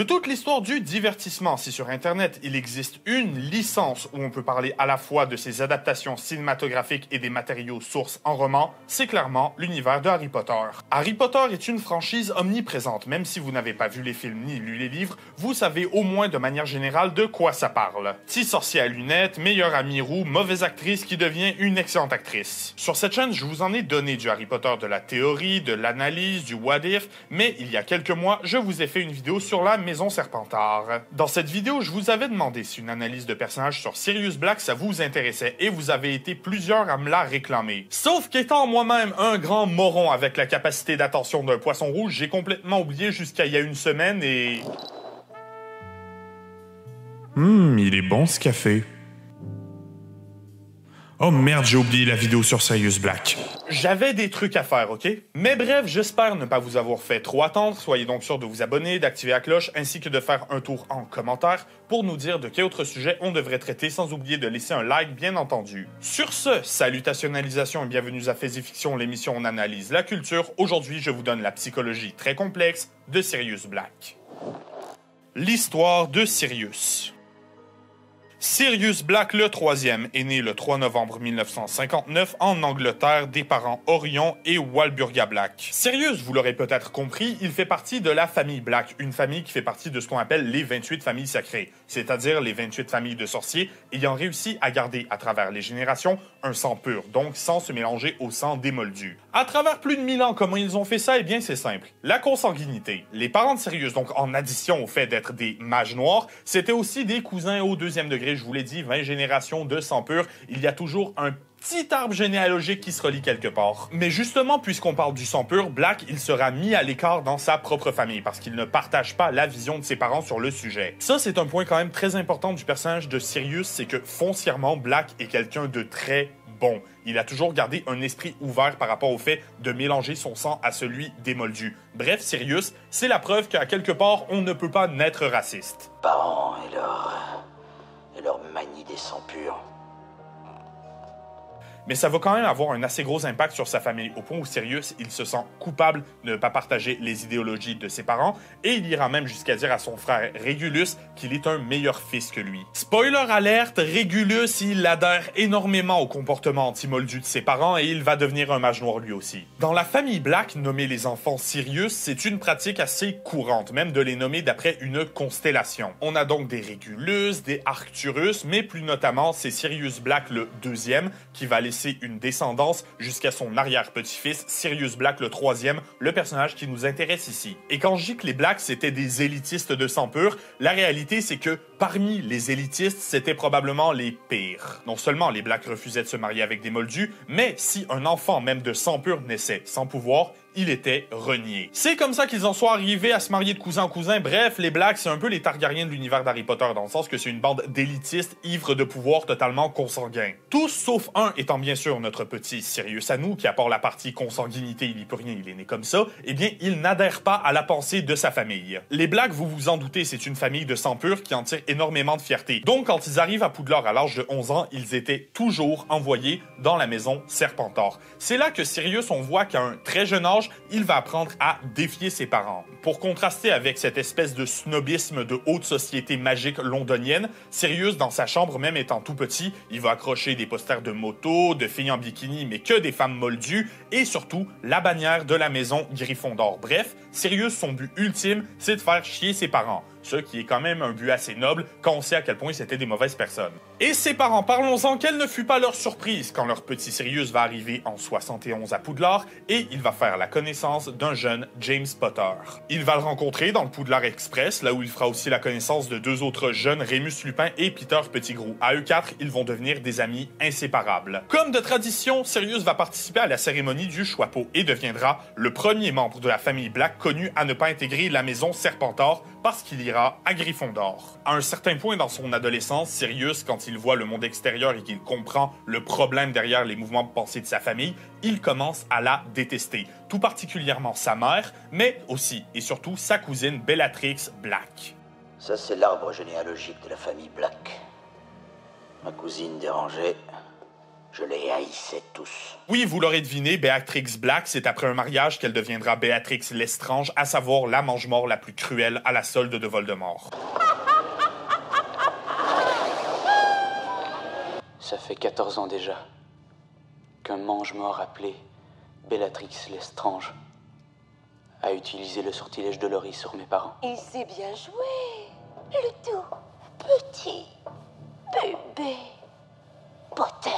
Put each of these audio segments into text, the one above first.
De toute l'histoire du divertissement, si sur Internet il existe une licence où on peut parler à la fois de ses adaptations cinématographiques et des matériaux sources en roman, c'est clairement l'univers de Harry Potter. Harry Potter est une franchise omniprésente, même si vous n'avez pas vu les films ni lu les livres, vous savez au moins de manière générale de quoi ça parle. Petit sorcier à lunettes, meilleur ami roux, mauvaise actrice qui devient une excellente actrice. Sur cette chaîne, je vous en ai donné du Harry Potter, de la théorie, de l'analyse, du what if, mais il y a quelques mois, je vous ai fait une vidéo sur la Maison Serpentard. Dans cette vidéo, je vous avais demandé si une analyse de personnage sur Sirius Black ça vous intéressait et vous avez été plusieurs à me la réclamer. Sauf qu'étant moi-même un grand moron avec la capacité d'attention d'un poisson rouge, j'ai complètement oublié jusqu'à il y a une semaine et... il est bon ce café. Oh merde, j'ai oublié la vidéo sur Sirius Black. J'avais des trucs à faire, ok? Mais bref, j'espère ne pas vous avoir fait trop attendre. Soyez donc sûr de vous abonner, d'activer la cloche, ainsi que de faire un tour en commentaire pour nous dire de quel autre sujet on devrait traiter, sans oublier de laisser un like, bien entendu. Sur ce, salutationalisation et bienvenue à Faits et Fiction, l'émission où on analyse la culture. Aujourd'hui, je vous donne la psychologie très complexe de Sirius Black. L'histoire de Sirius. Sirius Black le troisième est né le 3 novembre 1959 en Angleterre des parents Orion et Walburga Black. Sirius, vous l'aurez peut-être compris, il fait partie de la famille Black, une famille qui fait partie de ce qu'on appelle les 28 familles sacrées, c'est-à-dire les 28 familles de sorciers ayant réussi à garder à travers les générations un sang pur, donc sans se mélanger au sang des moldus. À travers plus de 1000 ans, comment ils ont fait ça? Eh bien c'est simple, la consanguinité. Les parents de Sirius, donc en addition au fait d'être des mages noirs, c'était aussi des cousins au deuxième degré. Je vous l'ai dit, 20 générations de sang pur, il y a toujours un petit arbre généalogique qui se relie quelque part. Mais justement, puisqu'on parle du sang pur, Black, il sera mis à l'écart dans sa propre famille parce qu'il ne partage pas la vision de ses parents sur le sujet. Ça, c'est un point quand même très important du personnage de Sirius, c'est que foncièrement, Black est quelqu'un de très bon. Il a toujours gardé un esprit ouvert par rapport au fait de mélanger son sang à celui des moldus. Bref, Sirius, c'est la preuve qu'à quelque part, on ne peut pas naître raciste. Parents et leur manie des sangs purs. Mais ça va quand même avoir un assez gros impact sur sa famille, au point où Sirius, il se sent coupable de ne pas partager les idéologies de ses parents, et il ira même jusqu'à dire à son frère Régulus qu'il est un meilleur fils que lui. Spoiler alerte, Régulus, il adhère énormément au comportement anti-moldu de ses parents, et il va devenir un mage noir lui aussi. Dans la famille Black, nommer les enfants Sirius, c'est une pratique assez courante, même de les nommer d'après une constellation. On a donc des Régulus, des Arcturus, mais plus notamment, c'est Sirius Black le deuxième, qui va laisser une descendance jusqu'à son arrière-petit-fils, Sirius Black le troisième, le personnage qui nous intéresse ici. Et quand je dis que les Blacks c'était des élitistes de sang pur, la réalité c'est que parmi les élitistes, c'était probablement les pires. Non seulement les Blacks refusaient de se marier avec des moldus, mais si un enfant même de sang pur naissait sans pouvoir, il était renié. C'est comme ça qu'ils en sont arrivés à se marier de cousin en cousin. Bref, les Blacks, c'est un peu les Targaryens de l'univers d'Harry Potter, dans le sens que c'est une bande d'élitistes ivres de pouvoir totalement consanguins. Tous sauf un étant bien sûr notre petit Sirius à nous, qui à part la partie consanguinité, il n'y peut rien, il est né comme ça, eh bien, il n'adhère pas à la pensée de sa famille. Les Blacks, vous vous en doutez, c'est une famille de sang pur qui en tire énormément de fierté. Donc, quand ils arrivent à Poudlard à l'âge de 11 ans, ils étaient toujours envoyés dans la maison Serpentard. C'est là que Sirius, on voit qu'à un très jeune âge, il va apprendre à défier ses parents. Pour contraster avec cette espèce de snobisme de haute société magique londonienne, Sirius, dans sa chambre, même étant tout petit, il va accrocher des posters de motos, de filles en bikini, mais que des femmes moldues, et surtout, la bannière de la maison Gryffondor. Bref, Sirius, son but ultime, c'est de faire chier ses parents. Ce qui est quand même un but assez noble quand on sait à quel point c'était des mauvaises personnes. Et ses parents, parlons-en, quelle ne fut pas leur surprise quand leur petit Sirius va arriver en 71 à Poudlard et il va faire la connaissance d'un jeune James Potter. Il va le rencontrer dans le Poudlard Express, là où il fera aussi la connaissance de deux autres jeunes, Rémus Lupin et Peter Pettigrew. À eux quatre, ils vont devenir des amis inséparables. Comme de tradition, Sirius va participer à la cérémonie du Choixpeau et deviendra le premier membre de la famille Black connu à ne pas intégrer la maison Serpentard parce qu'il ira à Gryffondor. À un certain point dans son adolescence, Sirius, quand il voit le monde extérieur et qu'il comprend le problème derrière les mouvements de pensée de sa famille, il commence à la détester, tout particulièrement sa mère, mais aussi et surtout sa cousine Bellatrix Black. Ça, c'est l'arbre généalogique de la famille Black. Ma cousine dérangée, Je les haïssais tous. Oui, vous l'aurez deviné, Beatrix Black, c'est après un mariage qu'elle deviendra Béatrix Lestrange, à savoir la mange-mort la plus cruelle à la solde de Voldemort. Ça fait 14 ans déjà qu'un mange-mort appelé Bellatrix Lestrange a utilisé le sortilège de Laurie sur mes parents. Il s'est bien joué, le tout petit bébé Potter.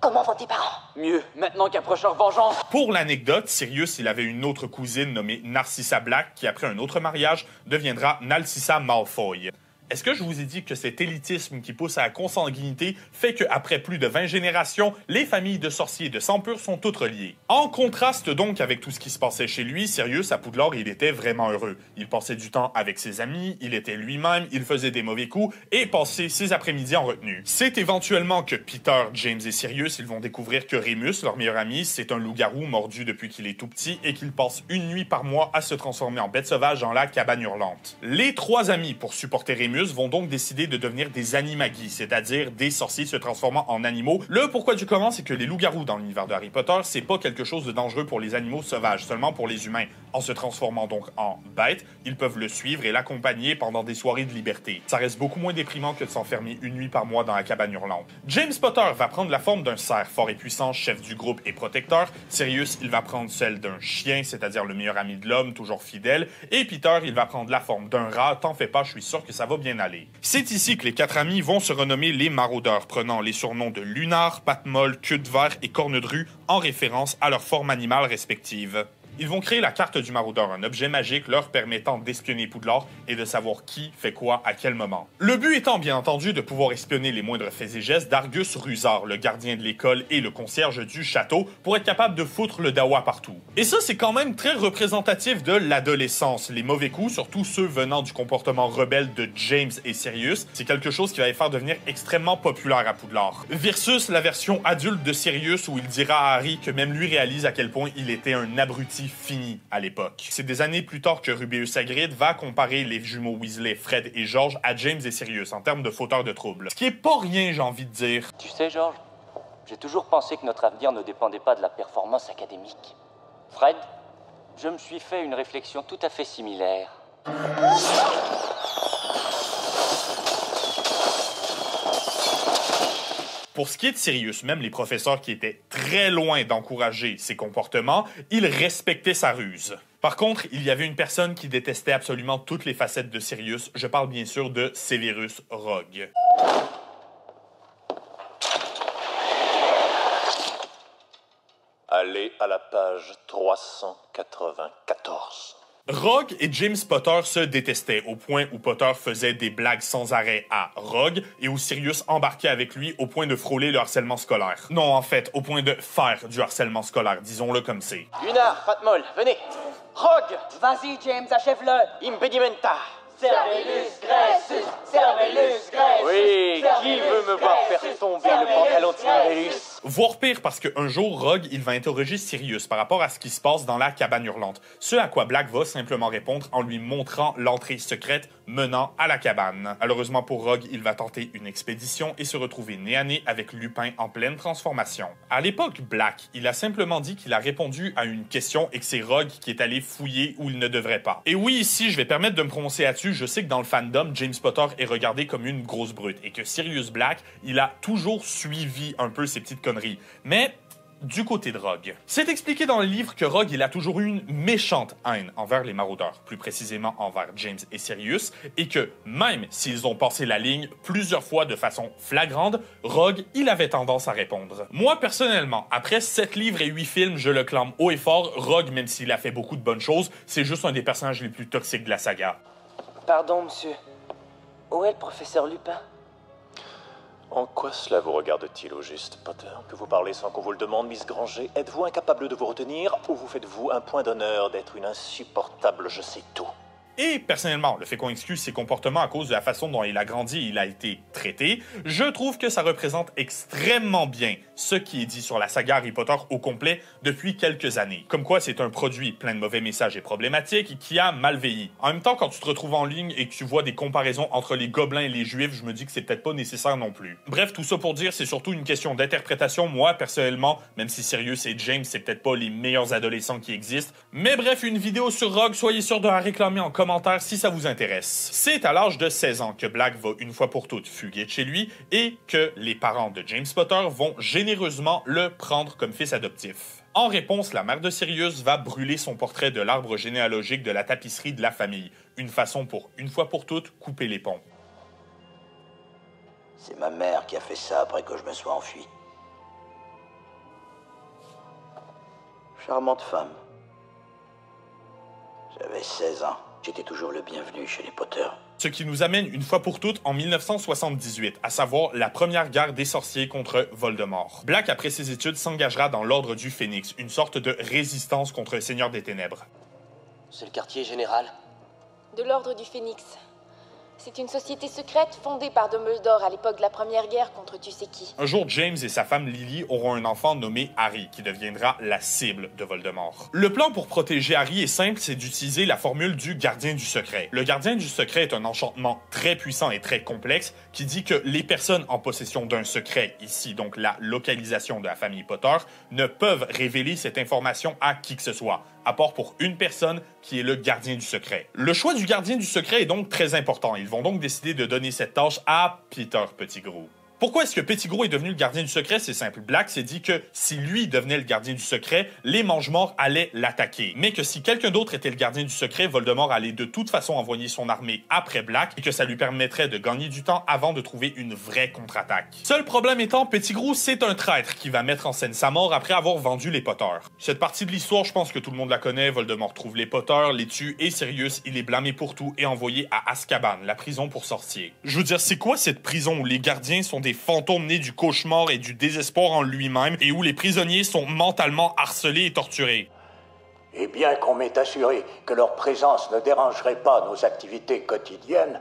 Comment vont tes parents? Mieux, maintenant qu'approche leur vengeance. Pour l'anecdote, Sirius, il avait une autre cousine nommée Narcissa Black qui, après un autre mariage, deviendra Narcissa Malfoy. Est-ce que je vous ai dit que cet élitisme qui pousse à la consanguinité fait qu'après plus de 20 générations, les familles de sorciers de sang pur sont toutes reliées? En contraste donc avec tout ce qui se passait chez lui, Sirius, à Poudlard, il était vraiment heureux. Il passait du temps avec ses amis, il était lui-même, il faisait des mauvais coups et passait ses après-midi en retenue. C'est éventuellement que Peter, James et Sirius, ils vont découvrir que Remus, leur meilleur ami, c'est un loup-garou mordu depuis qu'il est tout petit et qu'il passe une nuit par mois à se transformer en bête sauvage dans la cabane hurlante. Les trois amis, pour supporter Remus, vont donc décider de devenir des animagis, c'est-à-dire des sorciers se transformant en animaux. Le pourquoi du comment, c'est que les loups-garous dans l'univers de Harry Potter, c'est pas quelque chose de dangereux pour les animaux sauvages, seulement pour les humains. En se transformant donc en bêtes, ils peuvent le suivre et l'accompagner pendant des soirées de liberté. Ça reste beaucoup moins déprimant que de s'enfermer une nuit par mois dans la cabane hurlante. James Potter va prendre la forme d'un cerf fort et puissant, chef du groupe et protecteur. Sirius, il va prendre celle d'un chien, c'est-à-dire le meilleur ami de l'homme, toujours fidèle. Et Peter, il va prendre la forme d'un rat. T'en fais pas, je suis sûr que ça va bien aller. C'est ici que les quatre amis vont se renommer les Maraudeurs, prenant les surnoms de Lunar, Patte-Molle, Queue de Verre et Corne de Rue en référence à leur forme animale respective. Ils vont créer la carte du maraudeur, un objet magique leur permettant d'espionner Poudlard et de savoir qui fait quoi à quel moment. Le but étant bien entendu de pouvoir espionner les moindres faits et gestes d'Argus Rusard, le gardien de l'école et le concierge du château, pour être capable de foutre le dawa partout. Et ça, c'est quand même très représentatif de l'adolescence. Les mauvais coups, surtout ceux venant du comportement rebelle de James et Sirius, c'est quelque chose qui va les faire devenir extrêmement populaire à Poudlard. Versus la version adulte de Sirius où il dira à Harry que même lui réalise à quel point il était un abruti fini à l'époque. C'est des années plus tard que Rubeus Hagrid va comparer les jumeaux Weasley, Fred et George à James et Sirius en termes de fauteurs de troubles. Ce qui est pas rien, j'ai envie de dire. Tu sais, George, j'ai toujours pensé que notre avenir ne dépendait pas de la performance académique. Fred, je me suis fait une réflexion tout à fait similaire. Pour ce qui est de Sirius, même les professeurs qui étaient très loin d'encourager ses comportements, ils respectaient sa ruse. Par contre, il y avait une personne qui détestait absolument toutes les facettes de Sirius. Je parle bien sûr de Severus Rogue. Allez à la page 394. Rogue et James Potter se détestaient au point où Potter faisait des blagues sans arrêt à Rogue et où Sirius embarquait avec lui au point de frôler le harcèlement scolaire. Non, en fait, au point de faire du harcèlement scolaire, disons-le comme c'est. Lunar, Patte-Molle, venez. Rogue, Vas-y, James, achève-le. impedimenta. Cervellus Gressus, Cervellus Gressus. Oui, qui veut me voir faire tomber le pantalon de Cervellus? Voire pire parce qu'un jour, Rogue, il va interroger Sirius par rapport à ce qui se passe dans la cabane hurlante. Ce à quoi Black va simplement répondre en lui montrant l'entrée secrète menant à la cabane. Malheureusement pour Rogue, il va tenter une expédition et se retrouver nez à nez avec Lupin en pleine transformation. À l'époque, Black, il a simplement dit qu'il a répondu à une question et que c'est Rogue qui est allé fouiller où il ne devrait pas. Et oui, ici, je vais permettre de me prononcer là-dessus. Je sais que dans le fandom, James Potter est regardé comme une grosse brute et que Sirius Black, il a toujours suivi un peu ses petites conneries. Mais du côté de Rogue, c'est expliqué dans le livre que Rogue, il a toujours eu une méchante haine envers les maraudeurs, plus précisément envers James et Sirius, et que même s'ils ont passé la ligne plusieurs fois de façon flagrante, Rogue, il avait tendance à répondre. Moi, personnellement, après 7 livres et 8 films, je le clame haut et fort, Rogue, même s'il a fait beaucoup de bonnes choses, c'est juste un des personnages les plus toxiques de la saga. Pardon, monsieur. Où est le professeur Lupin? En quoi cela vous regarde-t-il au juste, Potter? Que vous parlez sans qu'on vous le demande, Miss Granger? Êtes-vous incapable de vous retenir ou vous faites-vous un point d'honneur d'être une insupportable je sais tout? Et personnellement, le fait qu'on excuse ses comportements à cause de la façon dont il a grandi et il a été traité, je trouve que ça représente extrêmement bien ce qui est dit sur la saga Harry Potter au complet depuis quelques années. Comme quoi c'est un produit plein de mauvais messages et problématiques et qui a mal vieilli. En même temps, quand tu te retrouves en ligne et que tu vois des comparaisons entre les gobelins et les juifs, je me dis que c'est peut-être pas nécessaire non plus. Bref, tout ça pour dire, c'est surtout une question d'interprétation. Moi, personnellement, même si Sirius et James, c'est peut-être pas les meilleurs adolescents qui existent. Mais bref, une vidéo sur Rogue, soyez sûr de la réclamer en commentaire si ça vous intéresse. C'est à l'âge de 16 ans que Black va une fois pour toutes fuguer de chez lui et que les parents de James Potter vont généreusement le prendre comme fils adoptif. En réponse, la mère de Sirius va brûler son portrait de l'arbre généalogique de la tapisserie de la famille. Une façon pour, une fois pour toutes, couper les ponts. C'est ma mère qui a fait ça après que je me sois enfui. Charmante femme. J'avais 16 ans. J'étais toujours le bienvenu chez les Potter. Ce qui nous amène une fois pour toutes en 1978, à savoir la première guerre des sorciers contre Voldemort. Black, après ses études, s'engagera dans l'Ordre du Phénix, une sorte de résistance contre le Seigneur des Ténèbres. C'est le quartier général. De l'Ordre du Phénix. C'est une société secrète fondée par Dumbledore à l'époque de la Première Guerre contre tu sais qui. Un jour, James et sa femme Lily auront un enfant nommé Harry, qui deviendra la cible de Voldemort. Le plan pour protéger Harry est simple, c'est d'utiliser la formule du gardien du secret. Le gardien du secret est un enchantement très puissant et très complexe qui dit que les personnes en possession d'un secret, ici donc la localisation de la famille Potter, ne peuvent révéler cette information à qui que ce soit, à part pour une personne qui est le gardien du secret. Le choix du gardien du secret est donc très important. Ils vont donc décider de donner cette tâche à Peter Pettigrew. Pourquoi est-ce que Pettigrew est devenu le gardien du secret? C'est simple. Black s'est dit que si lui devenait le gardien du secret, les Mange-Morts allaient l'attaquer. Mais que si quelqu'un d'autre était le gardien du secret, Voldemort allait de toute façon envoyer son armée après Black et que ça lui permettrait de gagner du temps avant de trouver une vraie contre-attaque. Seul problème étant, Pettigrew, c'est un traître qui va mettre en scène sa mort après avoir vendu les Potter. Cette partie de l'histoire, je pense que tout le monde la connaît. Voldemort trouve les Potter, les tue et Sirius, il est blâmé pour tout et envoyé à Azkaban, la prison pour sorciers. Je veux dire, c'est quoi cette prison où les gardiens sont des fantômes nés du cauchemar et du désespoir en lui-même et où les prisonniers sont mentalement harcelés et torturés? Et bien qu'on m'ait assuré que leur présence ne dérangerait pas nos activités quotidiennes,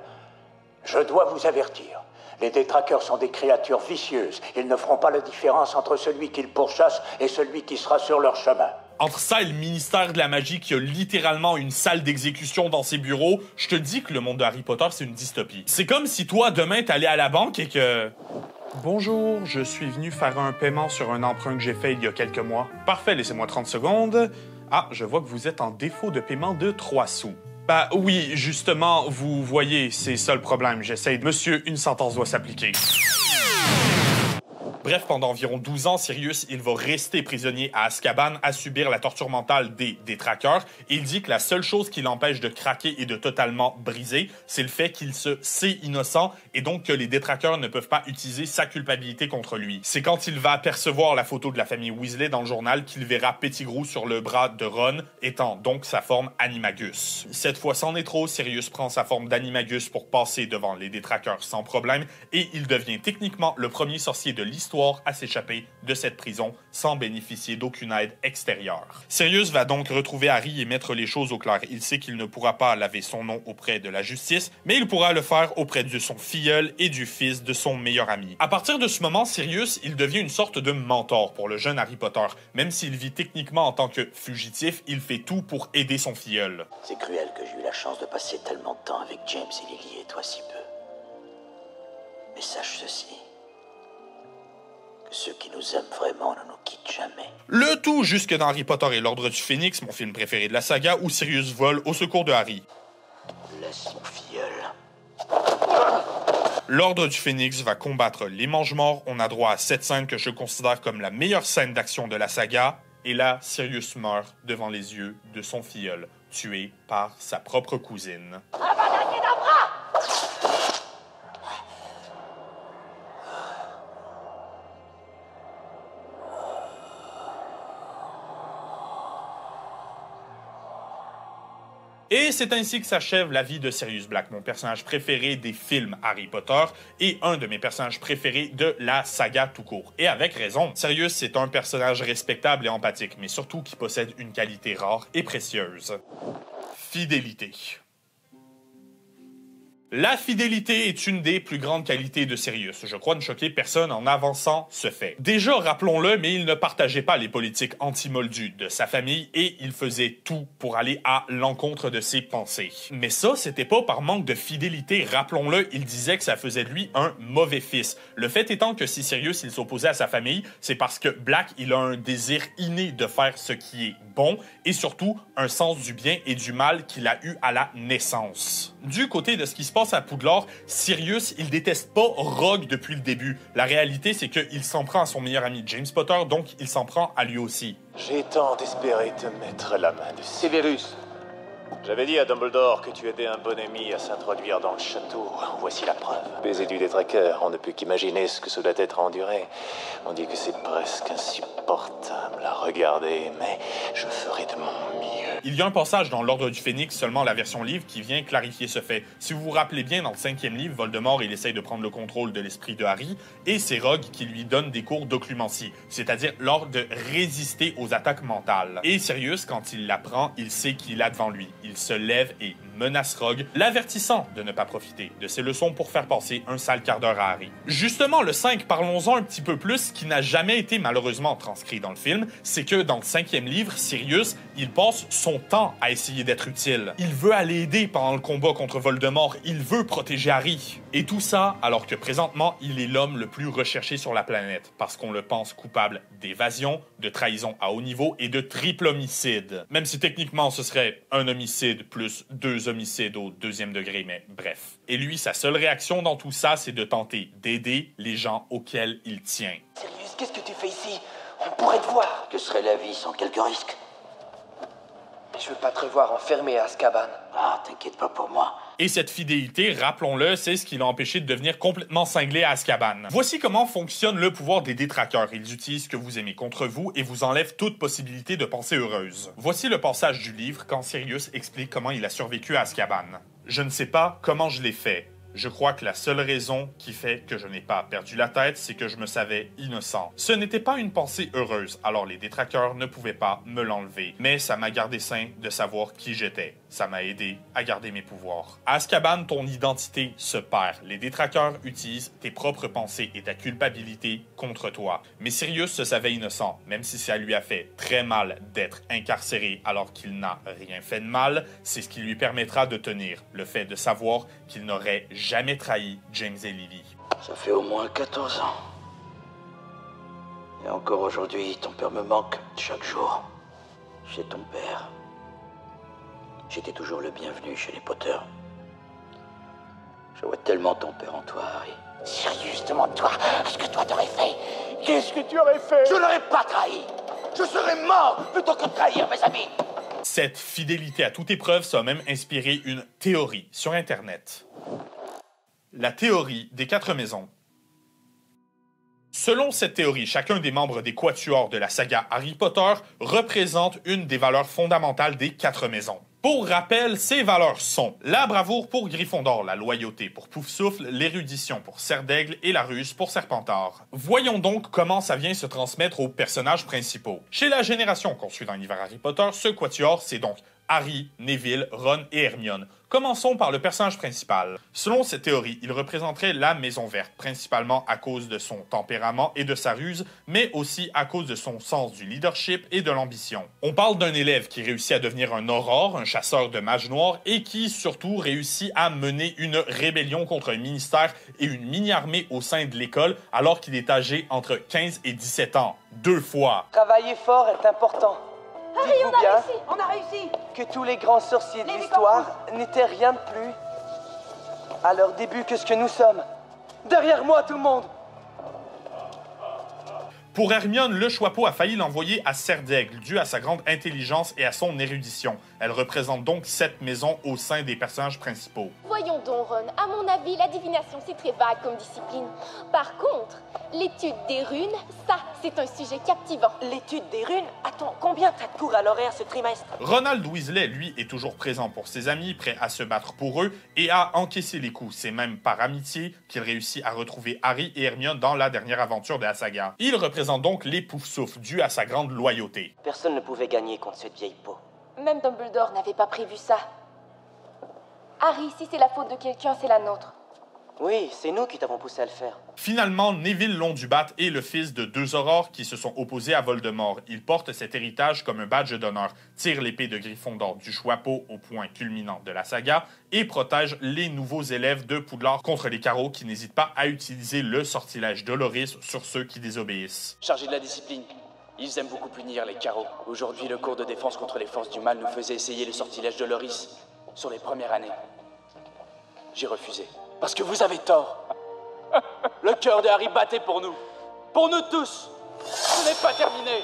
je dois vous avertir. Les détraqueurs sont des créatures vicieuses. Ils ne feront pas la différence entre celui qu'ils pourchassent et celui qui sera sur leur chemin. Entre ça et le ministère de la magie qui a littéralement une salle d'exécution dans ses bureaux, je te dis que le monde de Harry Potter, c'est une dystopie. C'est comme si toi, demain, t'allais à la banque et que... Bonjour, je suis venu faire un paiement sur un emprunt que j'ai fait il y a quelques mois. Parfait, laissez-moi 30 secondes. Ah, je vois que vous êtes en défaut de paiement de 3 sous. Bah oui, justement, vous voyez, c'est ça le problème. J'essaie de... Monsieur, une sentence doit s'appliquer. Bref, pendant environ 12 ans, Sirius, il va rester prisonnier à Azkaban à subir la torture mentale des détraqueurs. Il dit que la seule chose qui l'empêche de craquer et de totalement briser, c'est le fait qu'il se sait innocent et donc que les détraqueurs ne peuvent pas utiliser sa culpabilité contre lui. C'est quand il va apercevoir la photo de la famille Weasley dans le journal qu'il verra Pettigrew sur le bras de Ron, étant donc sa forme Animagus. Cette fois, c'en est trop, Sirius prend sa forme d'Animagus pour passer devant les détraqueurs sans problème et il devient techniquement le premier sorcier de l'histoire à s'échapper de cette prison sans bénéficier d'aucune aide extérieure. Sirius va donc retrouver Harry et mettre les choses au clair. Il sait qu'il ne pourra pas laver son nom auprès de la justice, mais il pourra le faire auprès de son filleul et du fils de son meilleur ami. À partir de ce moment, Sirius, il devient une sorte de mentor pour le jeune Harry Potter. Même s'il vit techniquement en tant que fugitif, il fait tout pour aider son filleul. C'est cruel que j'ai eu la chance de passer tellement de temps avec James et Lily et toi si peu. Mais sache ceci. Que ceux qui nous aiment vraiment ne nous quittent jamais. Le tout jusque dans Harry Potter et l'Ordre du Phénix, mon film préféré de la saga, où Sirius vole au secours de Harry. Laisse mon filleul. L'Ordre du Phénix va combattre les Mange-Morts. On a droit à cette scène que je considère comme la meilleure scène d'action de la saga. Et là, Sirius meurt devant les yeux de son filleul, tué par sa propre cousine. Et c'est ainsi que s'achève la vie de Sirius Black, mon personnage préféré des films Harry Potter et un de mes personnages préférés de la saga tout court. Et avec raison, Sirius c'est un personnage respectable et empathique, mais surtout qui possède une qualité rare et précieuse. Fidélité. La fidélité est une des plus grandes qualités de Sirius. Je crois ne choquer personne en avançant ce fait. Déjà, rappelons-le, mais il ne partageait pas les politiques anti-Moldus de sa famille et il faisait tout pour aller à l'encontre de ses pensées. Mais ça, c'était pas par manque de fidélité. Rappelons-le, il disait que ça faisait de lui un mauvais fils. Le fait étant que si Sirius il s'opposait à sa famille, c'est parce que Black il a un désir inné de faire ce qui est bon et surtout un sens du bien et du mal qu'il a eu à la naissance. Du côté de ce qui se passe à Poudlard, Sirius, il déteste pas Rogue depuis le début. La réalité, c'est qu'il s'en prend à son meilleur ami James Potter, donc il s'en prend à lui aussi. J'ai tant espéré te mettre la main dessus. Severus. J'avais dit à Dumbledore que tu aidais un bon ami à s'introduire dans le château. Voici la preuve. Baiser du détraqueur, on ne peut qu'imaginer ce que cela doit être enduré. On dit que c'est presque insupportable à regarder, mais je ferai de mon mieux. Il y a un passage dans l'Ordre du Phénix, seulement la version livre, qui vient clarifier ce fait. Si vous vous rappelez bien, dans le 5e livre, Voldemort, il essaye de prendre le contrôle de l'esprit de Harry, et c'est Rogue qui lui donne des cours d'occlumencie, c'est-à-dire l'ordre de résister aux attaques mentales. Et Sirius, quand il l'apprend, il sait qu'il a devant lui. Il se lève et menace Rogue, l'avertissant de ne pas profiter de ses leçons pour faire passer un sale quart d'heure à Harry. Justement, le 5, parlons-en un petit peu plus, qui n'a jamais été malheureusement transcrit dans le film, c'est que dans le 5e livre, Sirius, il passe son temps à essayer d'être utile. Il veut aller aider pendant le combat contre Voldemort, il veut protéger Harry. Et tout ça, alors que présentement, il est l'homme le plus recherché sur la planète, parce qu'on le pense coupable d'évasion, de trahison à haut niveau et de triple homicide. Même si techniquement ce serait un homicide plus 2 homicides au 2e degré, mais bref. Et lui, sa seule réaction dans tout ça, c'est de tenter d'aider les gens auxquels il tient. Sirius, qu'est-ce que tu fais ici? On pourrait te voir. Que serait la vie sans quelques risques? Je veux pas te revoir enfermé à Azkaban. Ah, t'inquiète pas pour moi. Et cette fidélité, rappelons-le, c'est ce qui l'a empêché de devenir complètement cinglé à Azkaban. Voici comment fonctionne le pouvoir des détraqueurs. Ils utilisent ce que vous aimez contre vous et vous enlèvent toute possibilité de pensée heureuse. Voici le passage du livre quand Sirius explique comment il a survécu à Azkaban. Je ne sais pas comment je l'ai fait. Je crois que la seule raison qui fait que je n'ai pas perdu la tête, c'est que je me savais innocent. Ce n'était pas une pensée heureuse, alors les détraqueurs ne pouvaient pas me l'enlever. Mais ça m'a gardé sain de savoir qui j'étais. Ça m'a aidé à garder mes pouvoirs. À Azkaban, ton identité se perd. Les détraqueurs utilisent tes propres pensées et ta culpabilité contre toi. Mais Sirius se savait innocent, même si ça lui a fait très mal d'être incarcéré alors qu'il n'a rien fait de mal. C'est ce qui lui permettra de tenir le fait de savoir qu'il n'aurait jamais trahi James et Lily. Ça fait au moins 14 ans. Et encore aujourd'hui, ton père me manque chaque jour. Chez ton père. J'étais toujours le bienvenu chez les Potter. Je vois tellement ton père en toi, Harry. Sirius, demande-toi ce que toi t'aurais fait. Qu'est-ce que tu aurais fait? Je n'aurais pas trahi. Je serais mort plutôt que de trahir mes amis. Cette fidélité à toute épreuve, ça a même inspiré une théorie sur Internet. La théorie des 4 maisons. Selon cette théorie, chacun des membres des quatuors de la saga Harry Potter représente une des valeurs fondamentales des 4 maisons. Pour rappel, ces valeurs sont la bravoure pour Gryffondor, la loyauté pour Poufsouffle, l'érudition pour Serdaigle et la ruse pour Serpentard. Voyons donc comment ça vient se transmettre aux personnages principaux. Chez la génération qu'on suit dans l'univers Harry Potter, ce quatuor, c'est donc Harry, Neville, Ron et Hermione. Commençons par le personnage principal. Selon cette théorie, il représenterait la Maison Verte, principalement à cause de son tempérament et de sa ruse, mais aussi à cause de son sens du leadership et de l'ambition. On parle d'un élève qui réussit à devenir un aurore, un chasseur de mages noirs, et qui surtout réussit à mener une rébellion contre un ministère et une mini-armée au sein de l'école, alors qu'il est âgé entre 15 et 17 ans. 2 fois. Travailler fort est important. Harry, Dites-vous on a bien réussi. On a réussi. que tous les grands sorciers de Les l'histoire n'étaient rien de plus à leur début que ce que nous sommes. Derrière moi, tout le monde! Pour Hermione, le Choixpeau a failli l'envoyer à Serdaigle, dû à sa grande intelligence et à son érudition. Elle représente donc 7 maisons au sein des personnages principaux. Voyons donc, Ron. À mon avis, la divination, c'est très vague comme discipline. Par contre, l'étude des runes, ça, c'est un sujet captivant. L'étude des runes? Attends, combien t'as de cours à l'horaire ce trimestre? Ronald Weasley, lui, est toujours présent pour ses amis, prêt à se battre pour eux et à encaisser les coups. C'est même par amitié qu'il réussit à retrouver Harry et Hermione dans la dernière aventure de la saga. Il représente donc les Poufsouffles, dû à sa grande loyauté. Personne ne pouvait gagner contre cette vieille peau. Même Dumbledore n'avait pas prévu ça. Harry, si c'est la faute de quelqu'un, c'est la nôtre. Oui, c'est nous qui t'avons poussé à le faire. Finalement, Neville Londubat est le fils de deux aurores qui se sont opposés à Voldemort. Il porte cet héritage comme un badge d'honneur, tire l'épée de Gryffondor du Choixpeau au point culminant de la saga et protège les nouveaux élèves de Poudlard contre les carreaux qui n'hésitent pas à utiliser le sortilège Doloris sur ceux qui désobéissent. Chargé de la discipline. Ils aiment beaucoup punir les carreaux. Aujourd'hui, le cours de défense contre les forces du mal nous faisait essayer les sortilèges Doloris sur les premières années. J'ai refusé. Parce que vous avez tort. Le cœur de Harry battait pour nous. Pour nous tous. Ce n'est pas terminé.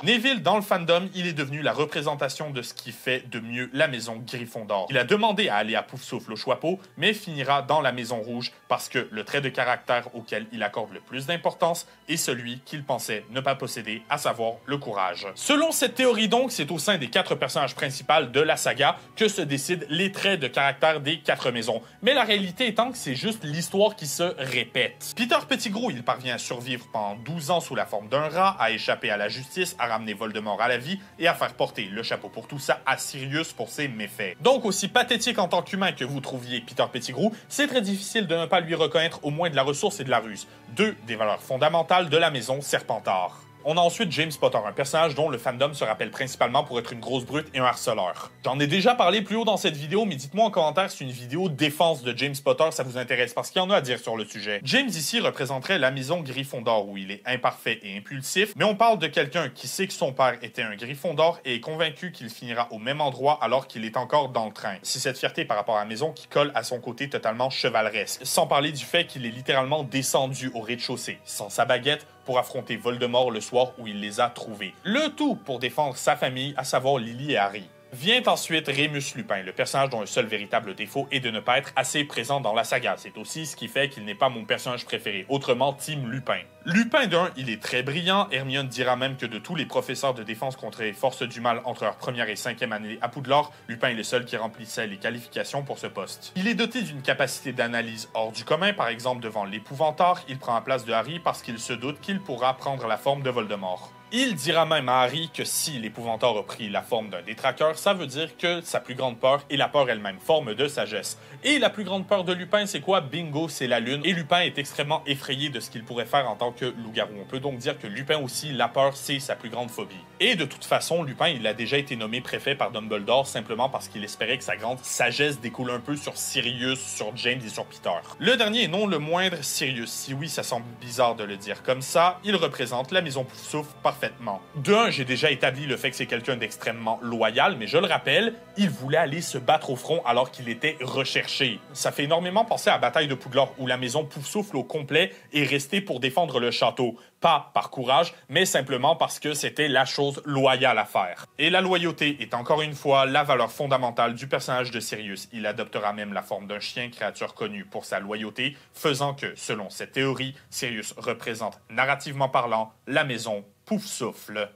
Neville, dans le fandom, il est devenu la représentation de ce qui fait de mieux la maison Gryffondor. Il a demandé à aller à Poufsouffle au Choixpeau, mais finira dans la Maison Rouge parce que le trait de caractère auquel il accorde le plus d'importance est celui qu'il pensait ne pas posséder, à savoir le courage. Selon cette théorie donc, c'est au sein des 4 personnages principaux de la saga que se décident les traits de caractère des 4 maisons. Mais la réalité étant que c'est juste l'histoire qui se répète. Peter Pettigrew, il parvient à survivre pendant 12 ans sous la forme d'un rat, à échapper à la justice, à ramener Voldemort à la vie et à faire porter le chapeau pour tout ça à Sirius pour ses méfaits. Donc, aussi pathétique en tant qu'humain que vous trouviez Peter Pettigrew, c'est très difficile de ne pas lui reconnaître au moins de la ressource et de la ruse, deux des valeurs fondamentales de la maison Serpentard. On a ensuite James Potter, un personnage dont le fandom se rappelle principalement pour être une grosse brute et un harceleur. J'en ai déjà parlé plus haut dans cette vidéo, mais dites-moi en commentaire si une vidéo défense de James Potter ça vous intéresse, parce qu'il y en a à dire sur le sujet. James ici représenterait la maison Gryffondor, où il est imparfait et impulsif, mais on parle de quelqu'un qui sait que son père était un Gryffondor et est convaincu qu'il finira au même endroit alors qu'il est encore dans le train. C'est cette fierté par rapport à la maison qui colle à son côté totalement chevaleresque, sans parler du fait qu'il est littéralement descendu au rez-de-chaussée, sans sa baguette, pour affronter Voldemort le soir où il les a trouvés. Le tout pour défendre sa famille, à savoir Lily et Harry. Vient ensuite Rémus Lupin, le personnage dont le seul véritable défaut est de ne pas être assez présent dans la saga. C'est aussi ce qui fait qu'il n'est pas mon personnage préféré, autrement Team Lupin. Lupin d'un, il est très brillant, Hermione dira même que de tous les professeurs de défense contre les forces du mal entre leur première et 5e année à Poudlard, Lupin est le seul qui remplissait les qualifications pour ce poste. Il est doté d'une capacité d'analyse hors du commun, par exemple devant l'épouvantard, il prend la place de Harry parce qu'il se doute qu'il pourra prendre la forme de Voldemort. Il dira même à Harry que si l'épouvantard a pris la forme d'un détraqueur, ça veut dire que sa plus grande peur est la peur elle-même, forme de sagesse. Et la plus grande peur de Lupin, c'est quoi? Bingo, c'est la lune. Et Lupin est extrêmement effrayé de ce qu'il pourrait faire en tant que loup-garou. On peut donc dire que Lupin aussi, la peur, c'est sa plus grande phobie. Et de toute façon, Lupin, il a déjà été nommé préfet par Dumbledore simplement parce qu'il espérait que sa grande sagesse découle un peu sur Sirius, sur James et sur Peter. Le dernier et non le moindre, Sirius. Si oui, ça semble bizarre de le dire comme ça, il représente la maison Poufsouffle parfaitement. De un, j'ai déjà établi le fait que c'est quelqu'un d'extrêmement loyal, mais je le rappelle, il voulait aller se battre au front alors qu'il était recherché. Ça fait énormément penser à la bataille de Poudlard où la maison Poufsouffle au complet est restée pour défendre le château. Pas par courage, mais simplement parce que c'était la chose loyale à faire. Et la loyauté est encore une fois la valeur fondamentale du personnage de Sirius. Il adoptera même la forme d'un chien, créature connue pour sa loyauté, faisant que, selon cette théorie, Sirius représente, narrativement parlant, la maison Poufsouffle.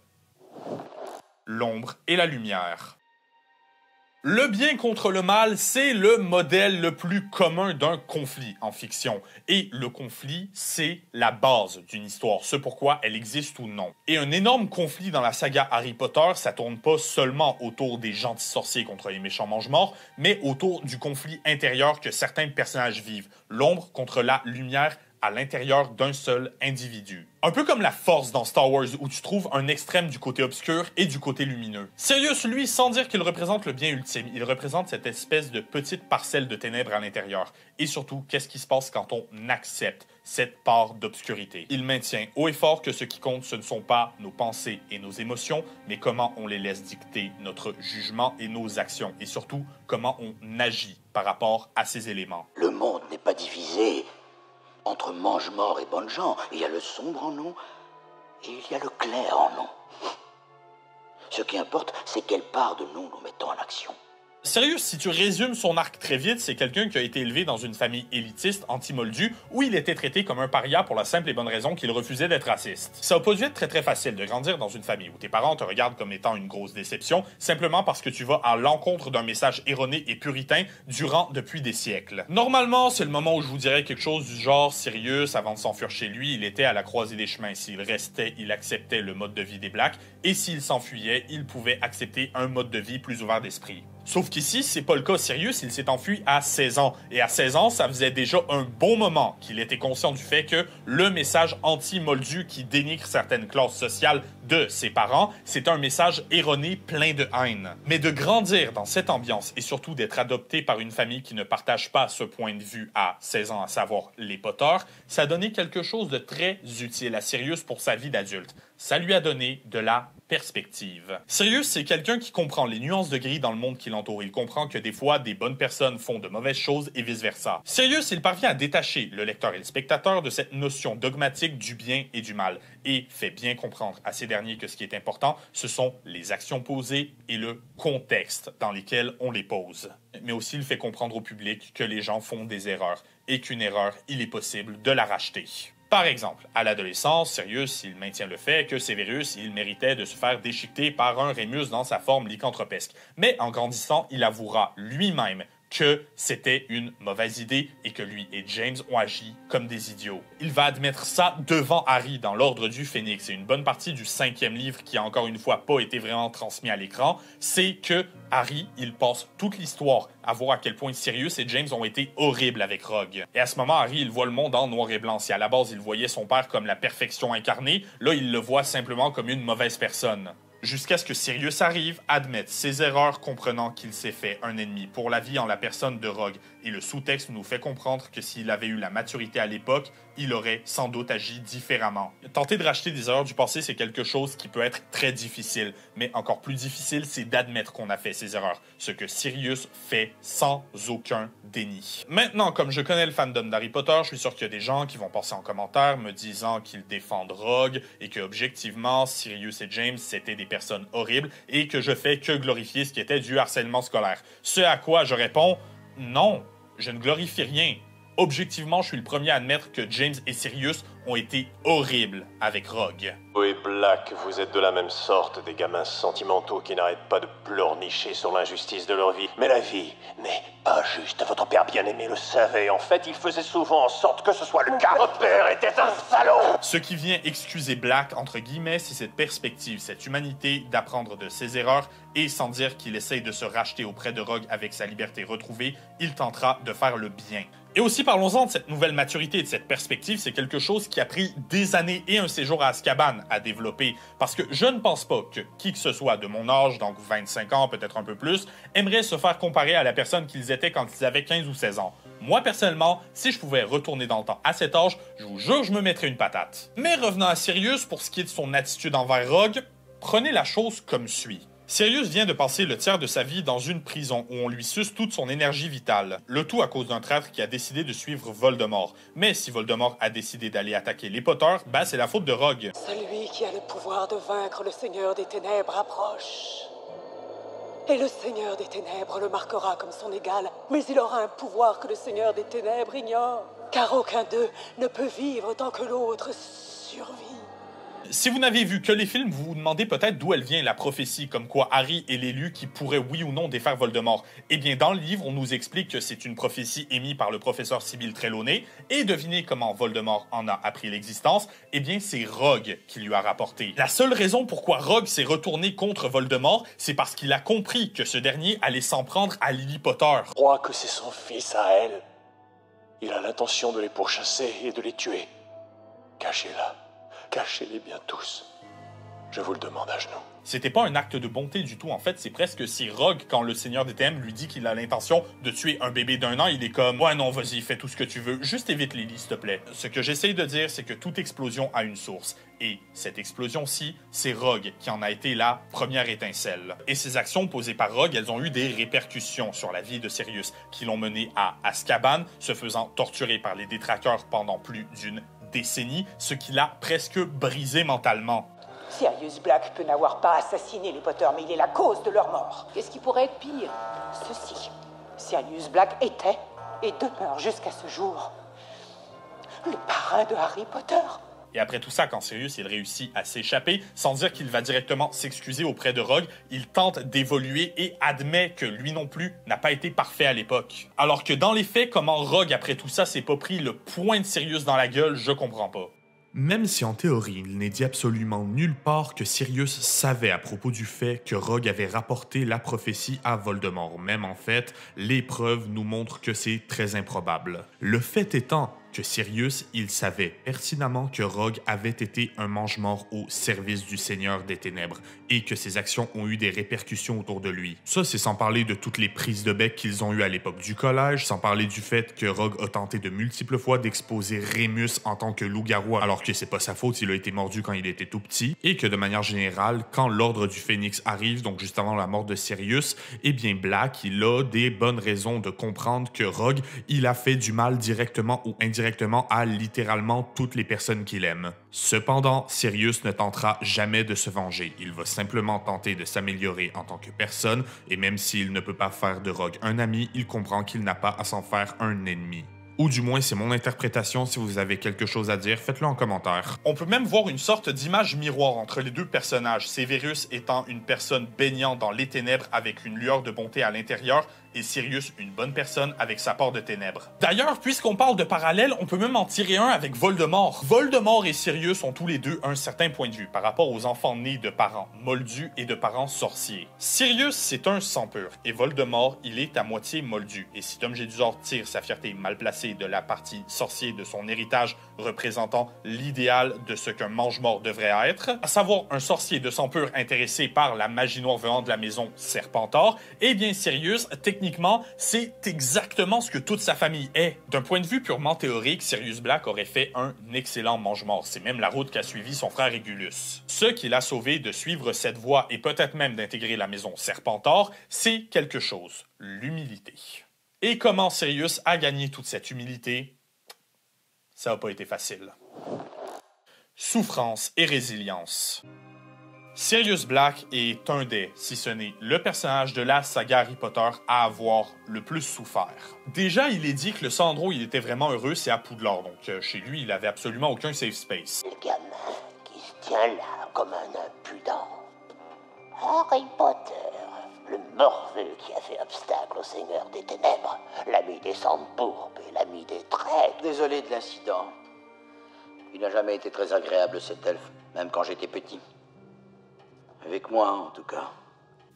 L'ombre et la lumière. Le bien contre le mal, c'est le modèle le plus commun d'un conflit en fiction. Et le conflit, c'est la base d'une histoire, ce pourquoi elle existe ou non. Et un énorme conflit dans la saga Harry Potter, ça tourne pas seulement autour des gentils sorciers contre les méchants mange-morts, mais autour du conflit intérieur que certains personnages vivent. L'ombre contre la lumière à l'intérieur d'un seul individu. Un peu comme la Force dans Star Wars, où tu trouves un extrême du côté obscur et du côté lumineux. Sirius, lui, sans dire qu'il représente le bien ultime, il représente cette espèce de petite parcelle de ténèbres à l'intérieur. Et surtout, qu'est-ce qui se passe quand on accepte cette part d'obscurité? Il maintient haut et fort que ce qui compte, ce ne sont pas nos pensées et nos émotions, mais comment on les laisse dicter notre jugement et nos actions. Et surtout, comment on agit par rapport à ces éléments. Le monde n'est pas divisé entre mange-mort et bonnes gens. Il y a le sombre en nous et il y a le clair en nous. Ce qui importe, c'est quelle part de nous nous mettons en action. Sirius, si tu résumes son arc très vite, c'est quelqu'un qui a été élevé dans une famille élitiste, anti-moldu, où il était traité comme un paria pour la simple et bonne raison qu'il refusait d'être raciste. Ça n'a pas dû être très très facile de grandir dans une famille où tes parents te regardent comme étant une grosse déception, simplement parce que tu vas à l'encontre d'un message erroné et puritain durant depuis des siècles. Normalement, c'est le moment où je vous dirais quelque chose du genre Sirius, avant de s'enfuir chez lui, il était à la croisée des chemins. S'il restait, il acceptait le mode de vie des Blacks, et s'il s'enfuyait, il pouvait accepter un mode de vie plus ouvert d'esprit. Sauf qu'ici, c'est pas le cas. Sirius, il s'est enfui à 16 ans. Et à 16 ans, ça faisait déjà un bon moment qu'il était conscient du fait que le message anti-Moldu qui dénigre certaines classes sociales de ses parents, c'est un message erroné plein de haine. Mais de grandir dans cette ambiance et surtout d'être adopté par une famille qui ne partage pas ce point de vue à 16 ans, à savoir les Potter, ça a donné quelque chose de très utile à Sirius pour sa vie d'adulte. Ça lui a donné de la perspective. Sirius, c'est quelqu'un qui comprend les nuances de gris dans le monde qui l'entoure. Il comprend que des fois, des bonnes personnes font de mauvaises choses et vice-versa. Sirius, il parvient à détacher le lecteur et le spectateur de cette notion dogmatique du bien et du mal et fait bien comprendre à ces derniers que ce qui est important, ce sont les actions posées et le contexte dans lesquels on les pose. Mais aussi, il fait comprendre au public que les gens font des erreurs et qu'une erreur, il est possible de la racheter. Par exemple, à l'adolescence, Sirius, il maintient le fait que Severus, il méritait de se faire déchiqueter par un Rémus dans sa forme lycanthropesque. Mais en grandissant, il avouera lui-même que c'était une mauvaise idée et que lui et James ont agi comme des idiots. Il va admettre ça devant Harry dans l'Ordre du Phénix. C'est une bonne partie du 5e livre qui a encore une fois pas été vraiment transmis à l'écran. C'est que Harry, il passe toute l'histoire à voir à quel point Sirius et James ont été horribles avec Rogue. Et à ce moment, Harry, il voit le monde en noir et blanc. Si à la base, il voyait son père comme la perfection incarnée, là, il le voit simplement comme une mauvaise personne. Jusqu'à ce que Sirius arrive, admette ses erreurs, comprenant qu'il s'est fait un ennemi pour la vie en la personne de Rogue. Et le sous-texte nous fait comprendre que s'il avait eu la maturité à l'époque, il aurait sans doute agi différemment. Tenter de racheter des erreurs du passé, c'est quelque chose qui peut être très difficile. Mais encore plus difficile, c'est d'admettre qu'on a fait ces erreurs. Ce que Sirius fait sans aucun déni. Maintenant, comme je connais le fandom d'Harry Potter, je suis sûr qu'il y a des gens qui vont passer en commentaire me disant qu'ils défendent Rogue et que objectivement, Sirius et James, c'était des personnes horribles et que je fais que glorifier ce qui était du harcèlement scolaire. Ce à quoi je réponds, non, je ne glorifie rien. Objectivement, je suis le premier à admettre que James et Sirius ont été horribles avec Rogue. Oui, Black, vous êtes de la même sorte, des gamins sentimentaux qui n'arrêtent pas de pleurnicher sur l'injustice de leur vie. Mais la vie n'est pas juste. Votre père bien-aimé le savait. En fait, il faisait souvent en sorte que ce soit le cas. Votre père était un salaud! Ce qui vient excuser Black, entre guillemets, c'est cette perspective, cette humanité d'apprendre de ses erreurs et sans dire qu'il essaye de se racheter auprès de Rogue avec sa liberté retrouvée, il tentera de faire le bien. Et aussi, parlons-en de cette nouvelle maturité et de cette perspective, c'est quelque chose qui a pris des années et un séjour à Azkaban à développer, parce que je ne pense pas que qui que ce soit de mon âge, donc 25 ans, peut-être un peu plus, aimerait se faire comparer à la personne qu'ils étaient quand ils avaient 15 ou 16 ans. Moi, personnellement, si je pouvais retourner dans le temps à cet âge, je vous jure, je me mettrais une patate. Mais revenant à Sirius, pour ce qui est de son attitude envers Rogue, prenez la chose comme suit. Sirius vient de passer le tiers de sa vie dans une prison où on lui suce toute son énergie vitale. Le tout à cause d'un traître qui a décidé de suivre Voldemort. Mais si Voldemort a décidé d'aller attaquer les Potter, bah c'est la faute de Rogue. Celui qui a le pouvoir de vaincre le Seigneur des Ténèbres approche. Et le Seigneur des Ténèbres le marquera comme son égal, mais il aura un pouvoir que le Seigneur des Ténèbres ignore. Car aucun d'eux ne peut vivre tant que l'autre survit. Si vous n'avez vu que les films, vous vous demandez peut-être d'où elle vient la prophétie, comme quoi Harry est l'élu qui pourrait oui ou non défaire Voldemort. Eh bien, dans le livre, on nous explique que c'est une prophétie émise par le professeur Sybil Trelawney, et devinez comment Voldemort en a appris l'existence, eh bien, c'est Rogue qui lui a rapporté. La seule raison pourquoi Rogue s'est retourné contre Voldemort, c'est parce qu'il a compris que ce dernier allait s'en prendre à Lily Potter. Je crois que c'est son fils à elle. Il a l'intention de les pourchasser et de les tuer. Cachez-la. Cachez-les bien tous. Je vous le demande à genoux. C'était pas un acte de bonté du tout, en fait, c'est presque si Rogue, quand le Seigneur des Ténèbres lui dit qu'il a l'intention de tuer un bébé d'1 an, il est comme « Ouais, non, vas-y, fais tout ce que tu veux, juste évite Lily, s'il te plaît. » Ce que j'essaye de dire, c'est que toute explosion a une source. Et cette explosion-ci, c'est Rogue qui en a été la première étincelle. Et ces actions posées par Rogue, elles ont eu des répercussions sur la vie de Sirius, qui l'ont mené à Azkaban, se faisant torturer par les détraqueurs pendant plus d'une décennie, ce qui l'a presque brisé mentalement. Sirius Black peut n'avoir pas assassiné les Potter, mais il est la cause de leur mort. Qu'est-ce qui pourrait être pire? Ceci. Sirius Black était, et demeure jusqu'à ce jour, le parrain de Harry Potter. Et après tout ça, quand Sirius il réussit à s'échapper, sans dire qu'il va directement s'excuser auprès de Rogue, il tente d'évoluer et admet que lui non plus n'a pas été parfait à l'époque. Alors que dans les faits, comment Rogue après tout ça s'est pas pris le poing de Sirius dans la gueule, je comprends pas. Même si en théorie, il n'est dit absolument nulle part que Sirius savait à propos du fait que Rogue avait rapporté la prophétie à Voldemort. Même en fait, les preuves nous montrent que c'est très improbable. Le fait étant que Sirius, il savait pertinemment que Rogue avait été un mange-mort au service du Seigneur des Ténèbres et que ses actions ont eu des répercussions autour de lui. Ça, c'est sans parler de toutes les prises de bec qu'ils ont eues à l'époque du collège, sans parler du fait que Rogue a tenté de multiples fois d'exposer Remus en tant que loup-garou alors que c'est pas sa faute, il a été mordu quand il était tout petit, et que de manière générale, quand l'ordre du Phénix arrive, donc juste avant la mort de Sirius, eh bien Black, il a des bonnes raisons de comprendre que Rogue, il a fait du mal directement ou indirectement à littéralement toutes les personnes qu'il aime. Cependant, Sirius ne tentera jamais de se venger. Il va simplement tenter de s'améliorer en tant que personne, et même s'il ne peut pas faire de Rogue un ami, il comprend qu'il n'a pas à s'en faire un ennemi. Ou du moins, c'est mon interprétation. Si vous avez quelque chose à dire, faites-le en commentaire. On peut même voir une sorte d'image miroir entre les deux personnages, Severus étant une personne baignant dans les ténèbres avec une lueur de bonté à l'intérieur, et Sirius une bonne personne avec sa part de ténèbres. D'ailleurs, puisqu'on parle de parallèles, on peut même en tirer un avec Voldemort. Voldemort et Sirius ont tous les deux un certain point de vue par rapport aux enfants nés de parents moldus et de parents sorciers. Sirius, c'est un sang pur, et Voldemort, il est à moitié moldu. Et si Tom Jedusor tire sa fierté mal placée de la partie sorcier de son héritage représentant l'idéal de ce qu'un mange-mort devrait être, à savoir un sorcier de sang pur intéressé par la magie noire venant de la maison Serpentor, eh bien Sirius, techniquement, c'est exactement ce que toute sa famille est. D'un point de vue purement théorique, Sirius Black aurait fait un excellent mange-mort. C'est même la route qu'a suivi son frère Regulus. Ce qui l'a sauvé de suivre cette voie et peut-être même d'intégrer la maison Serpentor, c'est quelque chose, l'humilité. Et comment Sirius a gagné toute cette humilité? Ça n'a pas été facile. Souffrance et résilience. Sirius Black est un des, si ce n'est le personnage de la saga Harry Potter à avoir le plus souffert. Déjà, il est dit que le seul endroit où il était vraiment heureux, c'est à Poudlard, donc chez lui, il avait absolument aucun safe space. Le gamin qui se tient là comme un impudent. Harry Potter, le morveux qui a fait obstacle au Seigneur des Ténèbres, l'ami des cendres pourpres et l'ami des traîtres. Désolé de l'incident. Il n'a jamais été très agréable, cet elfe, même quand j'étais petit. Avec moi, en tout cas.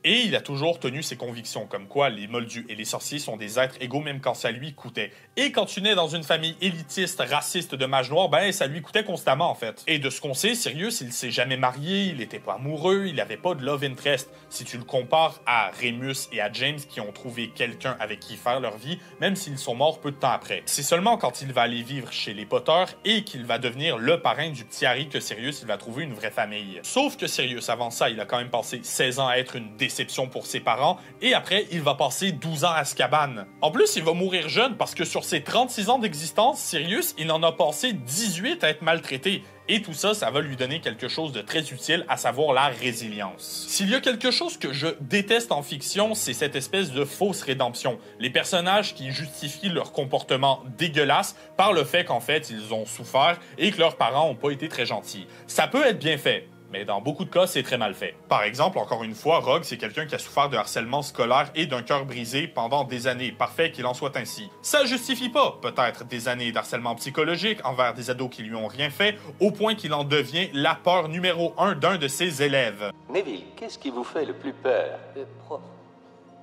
Et il a toujours tenu ses convictions, comme quoi les moldus et les sorciers sont des êtres égaux même quand ça lui coûtait. Et quand tu nais dans une famille élitiste, raciste de mages noirs, ben ça lui coûtait constamment en fait. Et de ce qu'on sait, Sirius, il s'est jamais marié, il était pas amoureux, il avait pas de love interest. Si tu le compares à Remus et à James qui ont trouvé quelqu'un avec qui faire leur vie, même s'ils sont morts peu de temps après. C'est seulement quand il va aller vivre chez les Potter et qu'il va devenir le parrain du petit Harry que Sirius, il va trouver une vraie famille. Sauf que Sirius, avant ça, il a quand même passé 16 ans à être une déception pour ses parents, et après, il va passer 12 ans à Azkaban. En plus, il va mourir jeune parce que sur ses 36 ans d'existence, Sirius, il en a passé 18 à être maltraité. Et tout ça, ça va lui donner quelque chose de très utile, à savoir la résilience. S'il y a quelque chose que je déteste en fiction, c'est cette espèce de fausse rédemption. Les personnages qui justifient leur comportement dégueulasse par le fait qu'en fait, ils ont souffert et que leurs parents n'ont pas été très gentils. Ça peut être bien fait, mais dans beaucoup de cas, c'est très mal fait. Par exemple, encore une fois, Rogue, c'est quelqu'un qui a souffert de harcèlement scolaire et d'un cœur brisé pendant des années. Parfait qu'il en soit ainsi. Ça justifie pas, peut-être, des années d'harcèlement psychologique envers des ados qui lui ont rien fait, au point qu'il en devient la peur numéro 1 d'un de ses élèves. Neville, qu'est-ce qui vous fait le plus peur? Le prof...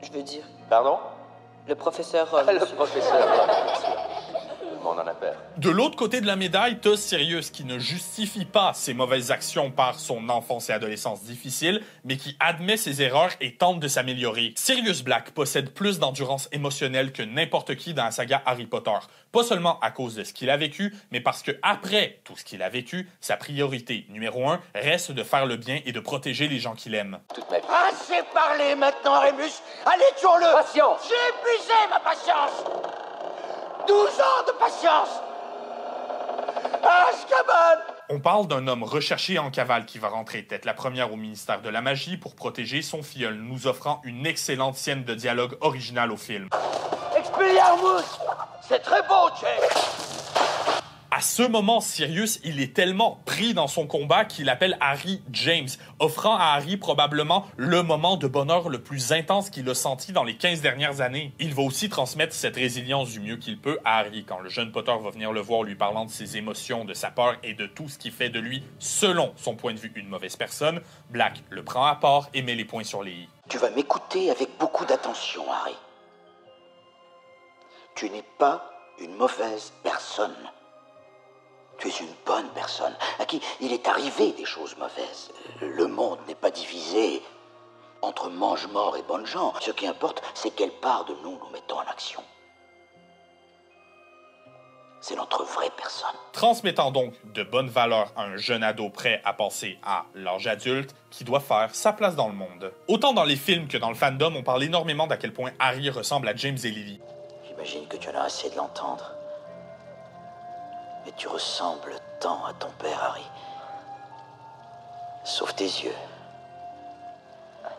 Je veux dire... Pardon? Le professeur... Le professeur, bien sûr. On en a peur. De l'autre côté de la médaille, t'as Sirius qui ne justifie pas ses mauvaises actions par son enfance et adolescence difficile, mais qui admet ses erreurs et tente de s'améliorer. Sirius Black possède plus d'endurance émotionnelle que n'importe qui dans la saga Harry Potter. Pas seulement à cause de ce qu'il a vécu, mais parce que après tout ce qu'il a vécu, sa priorité numéro 1 reste de faire le bien et de protéger les gens qu'il aime. Toute ma vie. Assez parlé maintenant, Remus. Allez, tuons-le. Patience. J'ai épuisé ma patience. 12 ans de patience. Azkaban. On parle d'un homme recherché en cavale qui va rentrer tête la première au ministère de la magie pour protéger son filleul, nous offrant une excellente scène de dialogue originale au film. Expelliarmus. C'est très beau, Jay. À À ce moment, Sirius, il est tellement pris dans son combat qu'il appelle Harry James, offrant à Harry probablement le moment de bonheur le plus intense qu'il a senti dans les 15 dernières années. Il va aussi transmettre cette résilience du mieux qu'il peut à Harry quand le jeune Potter va venir le voir lui parlant de ses émotions, de sa peur et de tout ce qui fait de lui, selon son point de vue, une mauvaise personne. Black le prend à part et met les points sur les i. Tu vas m'écouter avec beaucoup d'attention, Harry. Tu n'es pas une mauvaise personne. Tu es une bonne personne à qui il est arrivé des choses mauvaises. Le monde n'est pas divisé entre mange-morts et bonnes gens. Ce qui importe, c'est quelle part de nous nous mettons en action. C'est notre vraie personne. Transmettant donc de bonnes valeurs à un jeune ado prêt à passer à l'âge adulte qui doit faire sa place dans le monde. Autant dans les films que dans le fandom, on parle énormément d'à quel point Harry ressemble à James et Lily. J'imagine que tu en as assez de l'entendre. Mais tu ressembles tant à ton père, Harry. Sauf tes yeux.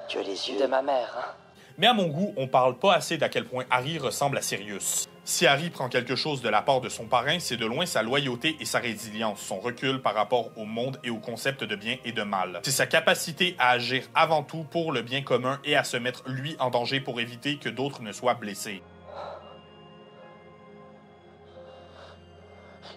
Tu as les yeux De ma mère, hein. Mais à mon goût, on parle pas assez d'à quel point Harry ressemble à Sirius. Si Harry prend quelque chose de la part de son parrain, c'est de loin sa loyauté et sa résilience, son recul par rapport au monde et au concept de bien et de mal. C'est sa capacité à agir avant tout pour le bien commun et à se mettre lui en danger pour éviter que d'autres ne soient blessés.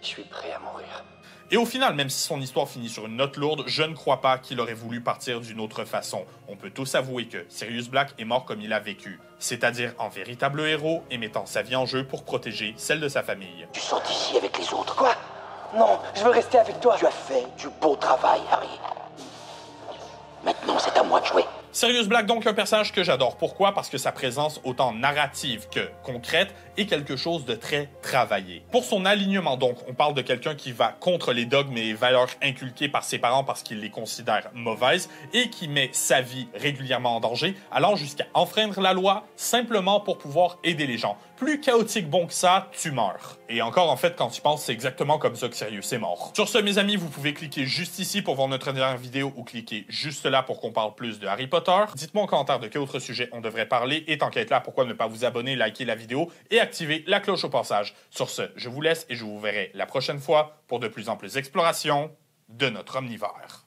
Je suis prêt à mourir. Et au final, même si son histoire finit sur une note lourde, je ne crois pas qu'il aurait voulu partir d'une autre façon. On peut tous avouer que Sirius Black est mort comme il a vécu, c'est-à-dire en véritable héros et mettant sa vie en jeu pour protéger celle de sa famille. Tu sors d'ici avec les autres. Quoi? Non, je veux rester avec toi. Tu as fait du beau travail, Harry. Maintenant, c'est à moi de jouer. Sirius Black, donc, un personnage que j'adore. Pourquoi? Parce que sa présence, autant narrative que concrète, est quelque chose de très travaillé. Pour son alignement, donc, on parle de quelqu'un qui va contre les dogmes et les valeurs inculquées par ses parents parce qu'il les considère mauvaises et qui met sa vie régulièrement en danger, allant jusqu'à enfreindre la loi simplement pour pouvoir aider les gens. Plus chaotique bon que ça, tu meurs. Et encore, en fait, quand tu penses, c'est exactement comme ça que Sirius est mort. Sur ce, mes amis, vous pouvez cliquer juste ici pour voir notre dernière vidéo ou cliquer juste là pour qu'on parle plus de Harry Potter. Dites-moi en commentaire de quel autre sujet on devrait parler et tant qu'à être là, pourquoi ne pas vous abonner, liker la vidéo et activer la cloche au passage. Sur ce, je vous laisse et je vous verrai la prochaine fois pour de plus en plus d'exploration de notre omnivore.